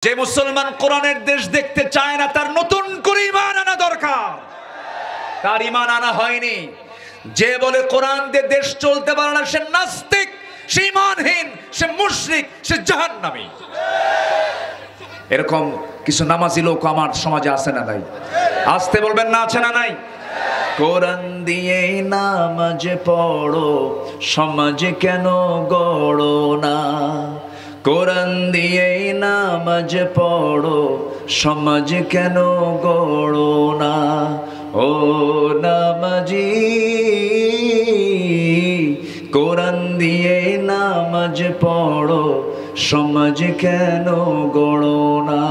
যে মুসলমান কোরআনের দেশ দেখতে চায় না তার নতুন করে ঈমান আনা দরকার। তার ঈমান আনা হয়নি। যে বলে কোরআন দিয়ে দেশ চলতে পারে না সে নাস্তিক, সে ঈমানহীন, সে মুশরিক, সে জাহান্নামী। এরকম কিছু নামাজি লোক আমার সমাজে আছে না নাই? আসতে বলবেন না, আছে না নাই? কোরআন দিয়ে নামাজ পড়ো, সমাজ কেন গড়ো না? কোরআন দিয়ে নামাজ পড়ো, সমাজ কেন গড়ো না? ও নামাজি, কোরআন দিয়ে নামাজ পড়ো, সমাজ কেন গড়ো না?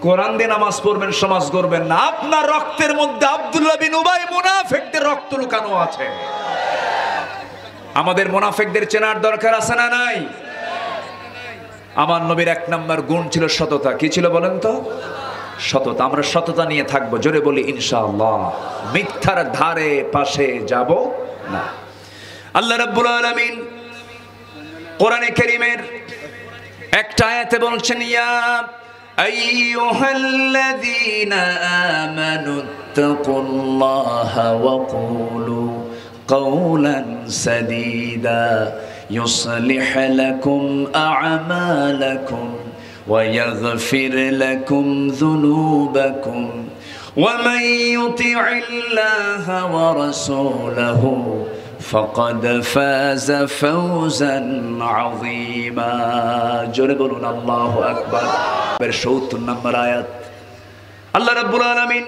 কোরআন দিয়ে নামাজ পড়বেন, সমাজ গড়বেন না। আপনার রক্তের মধ্যে আব্দুল্লাহ বিন উবাই মুনাফিকদের রক্ত লুকানো আছে। আমাদের মুনাফিকদের চেনার দরকার আছে না নাই? আমার নবীর এক নাম্বার গুণ ছিল সততা। কি ছিল বলেন তো? সততা। আমরা সততা নিয়ে থাকবো, জোরে বলি ইনশাআল্লাহ। মিথ্যার ধারে পাশে যাব না। আল্লাহ রাব্বুল আলামিন কোরআনে কারীমের একটা আয়াতে বলছেন, ইয়া আইয়ুহাল্লাযীনা আমানুত্তাকুল্লাহা ওয়া কুলু কাওলান সাদীদা يصلح لكم أعمالكم ويغفر لكم ذنوبكم ومن يطع الله ورسوله فقد فاز فوزا عظيما. জোরে বলুন আল্লাহু আকবার। 70 নম্বর আয়াত। আল্লাহ রাব্বুল আলামিন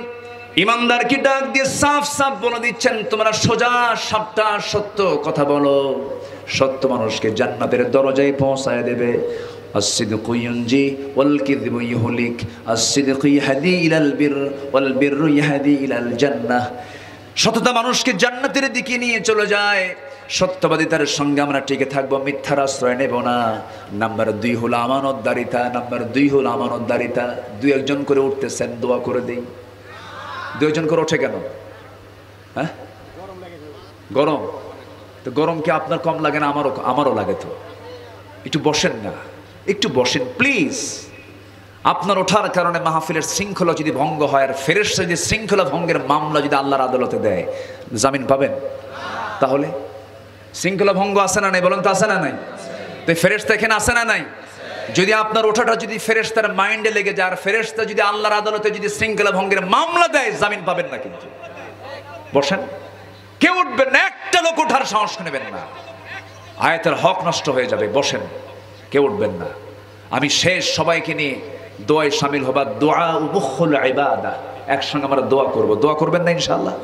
ইমানদারকে ডাক দিয়ে সাফ সাফ বলে দিচ্ছেন, তোমরা সোজা সাপটা সত্য কথা বলো, সত্য মানুষকে জান্নাতের দরজায় পৌঁছায় দেবে। as-sidqu yunji wal kidhbu yuhlik, as-sidqu yahdi ilal birr wal birru yahdi ilal জান্নাহ। সততা মানুষকে জান্নাতের দিকে নিয়ে চলে যায়। সত্যবাদিতার সঙ্গে আমরা টিকে থাকবো, মিথ্যার আশ্রয় নেব না। নাম্বার 2 হলো আমানতদারিতা। নাম্বার 2 হলো আমানতদারিতা। 2-1 জন করে উঠতেছেন, দোয়া করে দেই। 2 জন করে ওঠে কেন? হ্যাঁ, গরম। তো গরম কি আপনার কম লাগে না? আমারও লাগে। তো একটু বসেন না, একটু বসেন প্লিজ। আপনার ওঠার কারণে মাহফিলের শৃঙ্খলা যদি ভঙ্গ হয়, আর ফেরেশতা যদি শৃঙ্খলা ভঙ্গের মামলা যদি আল্লাহর আদালতে দেয়, জামিন পাবেন? তাহলে শৃঙ্খলা ভঙ্গ আছে না নাই বলেন তো? আছে না নাই? তো ফেরেশতা এখানে আছে না নাই? যদি আপনার ওঠাটা যদি ফেরেশতার মাইন্ডে লেগে যায়, আর ফেরেশতা যদি আল্লাহর আদালতে যদি শৃঙ্খলা ভঙ্গের মামলা দেয়, জামিন পাবেন না। কিন্তু বসেন, কেউ উঠবেন না, একটা লোক ওঠার সাহস নেবেন না, আয়াতের হক নষ্ট হয়ে যাবে। বসেন, কেউ উঠবেন না। আমি শেষ সবাইকে নিয়ে দোয়ায় শামিল হবা। দোয়া মুখুল ইবাদা। একসঙ্গে আমরা দোয়া করব। দোয়া করবেন না ইনশাআল্লাহ?